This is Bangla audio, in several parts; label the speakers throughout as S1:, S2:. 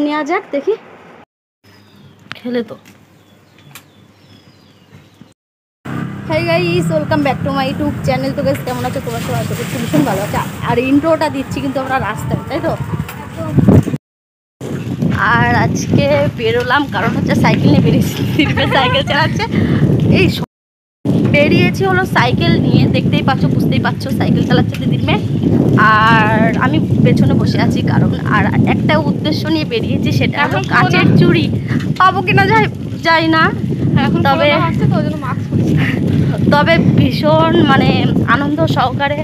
S1: নেওয়া যাক, দেখি খেলে তো। Hi guys, welcome back to my YouTube channel. তো গাইস কেমন আছো তোমার? সবাই আশা করছি ভীষণ ভালো আছে। আর ইন্ট্রোটা দিচ্ছি কিন্তু আমরা রাস্তায়, তাই তো। আর আজকে বেরোলাম কারণ হচ্ছে সাইকেল নিয়ে বেরিয়েছি, সাইকেল চালাচ্ছে। এই বেরিয়েছি হলো সাইকেল নিয়ে, দেখতেই পাচ্ছ বুঝতেই পারছো সাইকেল চালাচ্ছে দিদির মেয়ে। আর আমি পেছনে বসে আছি কারণ আর একটা উদ্দেশ্য নিয়ে বেরিয়েছি, সেটা হলো কাচের চুড়ি পাবো কিনা যাই না। তবে ভীষণ মানে আনন্দ সহকারে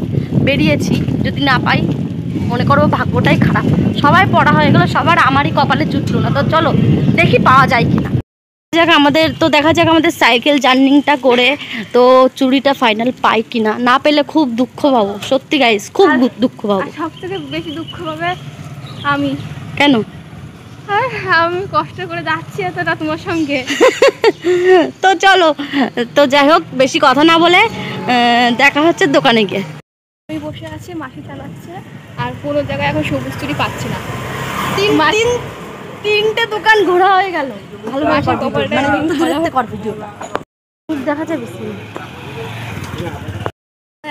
S1: বেরিয়েছি। যদি না পাই মনে করবো ভাগ্যটাই খারাপ। সবাই পড়া হয়ে গেল, সবার আমারই কপালে জুটলো না। তো চলো দেখি পাওয়া যায় কিনা। দেখা যাক আমাদের সাইকেল জার্নিংটা করে তো চুড়িটা ফাইনাল পাই কিনা। না পেলে খুব দুঃখ পাবো, সত্যি গাইস খুব দুঃখ পাবো।
S2: সব থেকে বেশি দুঃখ পাবে আমি।
S1: কেন?
S2: আমি কষ্ট করে যাচ্ছি এতটা তোমার সঙ্গে।
S1: তো চলো, তো যাই হোক বেশি কথা না বলে দেখা হচ্ছে দোকানে গিয়ে।
S2: আমি বসে আছি, মাসি চালাচ্ছে, আর কোনো জায়গায় এখন সবুজ চুরি পাচ্ছি না।
S1: তিনটে দোকান ঘোরা হয়ে গেল। ভালো দেখা যায় বেশি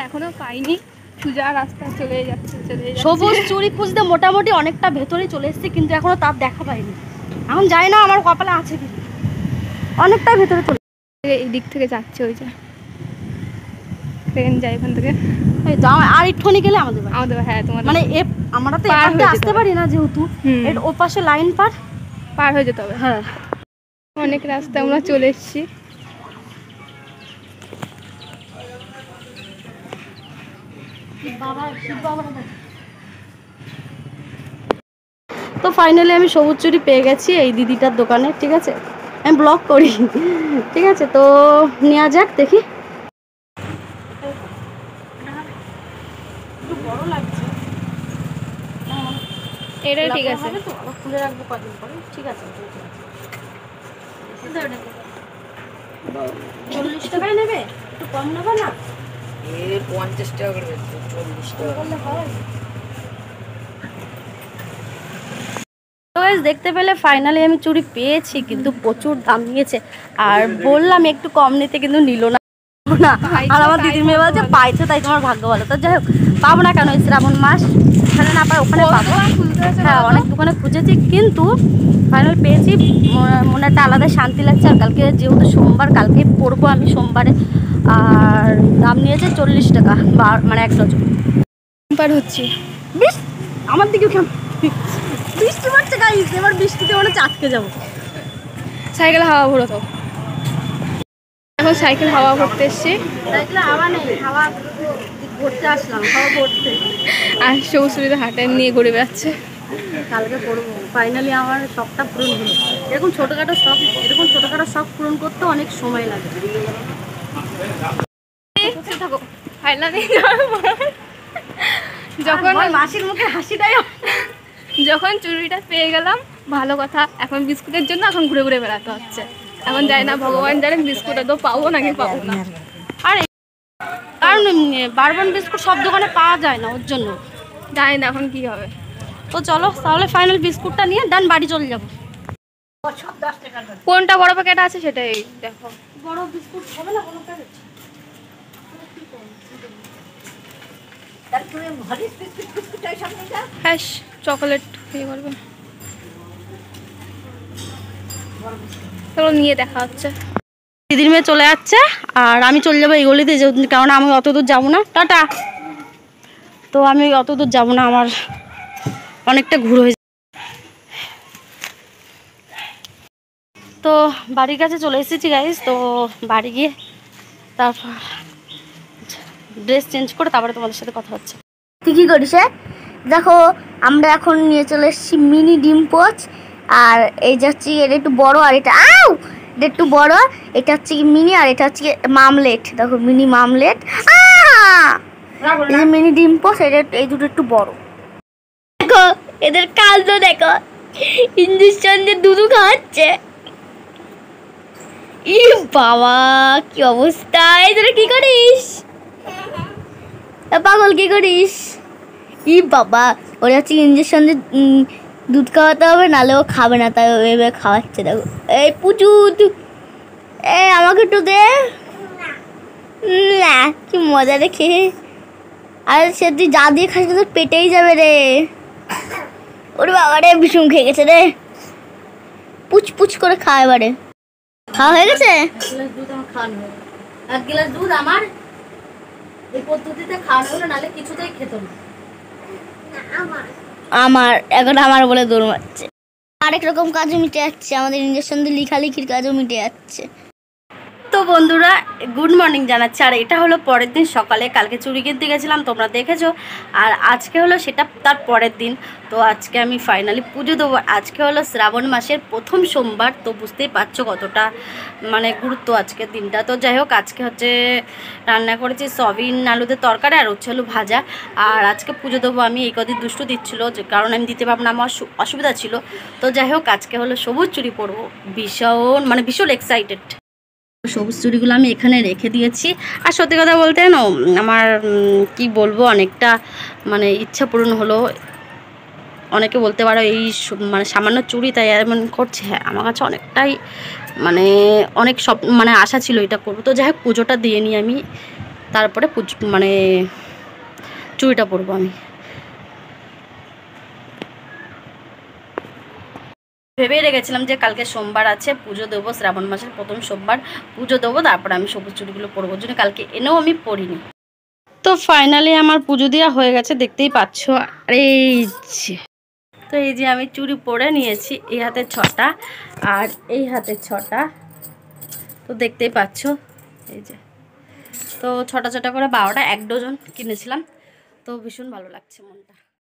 S2: এখনো পাইনি। সোজা রাস্তা চলে যাচ্ছে।
S1: সবুজ চুরি খুঁজতে মোটামুটি অনেকটা ভেতরে চলে এসেছে, কিন্তু এখনো তার দেখা পাইনি। এখন যাই না আমার কপালে আছে কি, অনেকটা ভেতরে চলে।
S2: এই দিক থেকে যাচ্ছে, ওই যে ট্রেন যায় এখান থেকে।
S1: আর একটুখানি গেলে আমাদের
S2: হ্যাঁ তোমার
S1: মানে আমরা তো আসতে পারি না, যেহেতু এর ওপাশে লাইন পার
S2: হয়ে যেতে হবে।
S1: হ্যাঁ,
S2: অনেক রাস্তা আমরা চলে এসেছি।
S1: তো ফাইনালি আমি সবুজ চুরি পেয়ে গেছি এই দিদিটার দোকানে। ঠিক আছে, আমি ব্লগ করি, ঠিক আছে। তো নেওয়া যাক, দেখি। বড় লাগছে
S2: এটা, ঠিক আছে
S1: তো খুলে রাখবো কদিন পরে। ঠিক আছে, 40 টাকায় নেবে? একটু কম নেবে না?
S3: 50 টাকা করে, 40 টাকা
S1: বললে হয়। দেখতে পেলে ফাইনালি আমি চুড়ি পেয়েছি, কিন্তু প্রচুর দাম নিয়েছে। আর বললাম একটু কম নিতে, কিন্তু নিল না। আর আমার দিদির মেয়ে বলছে পাইছো তাই তোমার ভাগ্য ভালো। তো যাই হোক, পাবো না কেন? শ্রাবণ মাস, এখানে না পাই ওখানে পাবো। হ্যাঁ, অনেক দোকানে খুঁজেছি, কিন্তু ফাইনাল পেয়েছি। মনে একটা আলাদা শান্তি লাগছে। আর কালকে যেহেতু সোমবার, কালকে পরবো আমি সোমবারে। আর দাম নিয়েছে 40 টাকা, মানে 1 ডজন।
S2: পার হচ্ছে
S1: আমার দিকে বৃষ্টি পড়ছে গাইস, এবার বৃষ্টিতে মানে চাটকে যাবো।
S2: সাইকেল হাওয়া ভরো তো। এখন সাইকেল হাওয়া ভরতে এসছি।
S1: সাইকেলে হাওয়া নেই, হাওয়া ভরতে আসলাম, হাওয়া ভরতে।
S2: আর সবুজুরিতে হাটে নিয়ে ঘুরে বেড়াচ্ছে।
S1: কালকে পড়বো। ফাইনালি আমার শখটা পূরণ হলো। এরকম ছোটোখাটো শখ পূরণ করতে অনেক সময় লাগে।
S2: যখন
S1: মাসির মুখে হাসিটাই,
S2: যখন চুড়িটা পেয়ে গেলাম ভালো কথা। এখন বিস্কুটের জন্য এখন ঘুরে ঘুরে বেড়াতে হচ্ছে। এখন যাই না, ভগবান জানেন বিস্কুট তো পাবো নাকি পাবো না।
S1: আর কারণ বারবান বিস্কুট সব দোকানে পাওয়া যায় না, ওর জন্য
S2: জানি না এখন কি হবে।
S1: তো চলো তাহলে ফাইনাল বিস্কুটটা নিয়ে ডান বাড়ি চলে যাবো।
S2: কোনটা বড় প্যাকেট আছে সেটাই দেখো।
S1: বড় বিস্কুট হবে না কোনো প্যাকেট?
S2: হ্যাঁ, চকোলেট ইয়ে করবে। চলো নিয়ে দেখা হচ্ছে।
S1: দিদির মেয়ে চলে যাচ্ছে আর আমি চলে যাবো এই গলিতে, কারণ আমি অত দূর যাবো না। টাটা। তো আমি অত দূর যাবো না, আমার অনেকটা ঘুরে হয়ে। তো বাড়ির কাছে চলে এসেছি গাইস। তো বাড়ি গিয়ে তারপর ড্রেস চেঞ্জ করে তারপরে তোমাদের সাথে কথা হচ্ছে।
S4: তুই কী করিস? দেখো আমরা এখন নিয়ে চলে এসেছি মিনি ডিম পোচ। আর এই যে হচ্ছে এটা একটু বড়, আর এটা এটা একটু বড়। এটা হচ্ছে কি মিনি, আর এটা হচ্ছে মামলেট। দেখো মিনি মামলেট, মিনি ডিম পোচ। এটা এই দুটো একটু বড়। দেখো এদের কাজ দেখো, ইঞ্জেকশন দিয়ে দুধু খাওয়াচ্ছে। ই বাবা কি অবস্থা! এই তোরা কি করিস পাগল? কি করিস? ই বাবা, ওরা হচ্ছে ইঞ্জেকশন দিয়ে দুধ খাওয়াতে হবে, নাহলে ও খাবে না, তাই এভাবে খাওয়াচ্ছে। দেখো এই পুচু, আমাকে একটু দে না, কি মজা রে খেয়ে। আর সে তুই যা দিয়ে খাস তোর পেটেই যাবে রে। ওরে বাবা রে, ভীষণ খেয়ে গেছে রে, পুচ পুচ করে খাওয়া। এবারে খাওয়া হয়ে গেছে।
S1: দুধ আমার খাওয়ানো হলো, 1 গ্লাস দুধ আমার এই পদ্ধতিতে খাওয়ানো হলো, নাহলে কিছুতেই খেত না।
S4: আমার এখন আমার বলে দৌড় মারছে। আরেক রকম কাজও মিটে যাচ্ছে, আমাদের ইঞ্জেকশন দিয়ে লেখালেখির কাজও মিটে যাচ্ছে।
S1: তো বন্ধুরা গুড মর্নিং জানাচ্ছি। আর এটা হলো পরের দিন সকালে, কালকে চুড়ি কিনতে গেছিলাম তোমরা দেখেছো, আর আজকে হলো সেটা তার পরের দিন। তো আজকে আমি ফাইনালি পুজো দেবো। আজকে হলো শ্রাবণ মাসের প্রথম সোমবার, তো বুঝতেই পারছো কতটা মানে গুরুত্ব আজকের দিনটা। তো যাই হোক, আজকে হচ্ছে রান্না করেছি সয়াবিন আলুদের তরকারি আর হচ্ছে হলো ভাজা। আর আজকে পুজো দেবো আমি, এই কদিন দুষ্টু দিচ্ছিলো যে কারণ আমি দিতে পারবো না, আমার অসুবিধা ছিল। তো যাই হোক, আজকে হলো সবুজ চুড়ি পরবো, ভীষণ এক্সাইটেড। সবুজ চুড়িগুলো আমি এখানে রেখে দিয়েছি। আর সত্যি কথা বলতে না, আমার কি বলবো, অনেকটা মানে ইচ্ছা পূরণ হলো। অনেকে বলতে পারো এই মানে সামান্য চুড়ি তাই এমন করছে, হ্যাঁ আমার কাছে অনেকটাই মানে অনেক সব মানে আশা ছিল এটা করবো। তো যাই হোক, পুজোটা দিয়ে নিই আমি, তারপরে মানে চুড়িটা পরবো আমি। ভেবেই রেখেছিলাম যে কালকে সোমবার আছে, পুজো দেবো, শ্রাবণ মাসের প্রথম সোমবার পুজো দেবো, তারপরে আমি সবুজ চুড়িগুলো পরবো, জন্য কালকে এনেও আমি পরিনি। তো ফাইনালি আমার পুজো দেওয়া হয়ে গেছে, দেখতেই পাচ্ছ। আর এই যে, তো এই যে আমি চুড়ি পরে নিয়েছি, এই হাতে 6টা আর এই হাতে 6টা, তো দেখতেই পাচ্ছ এই যে। তো 6টা করে 12টা, 1 ডজন কিনেছিলাম। তো ভীষণ ভালো লাগছে মনটা।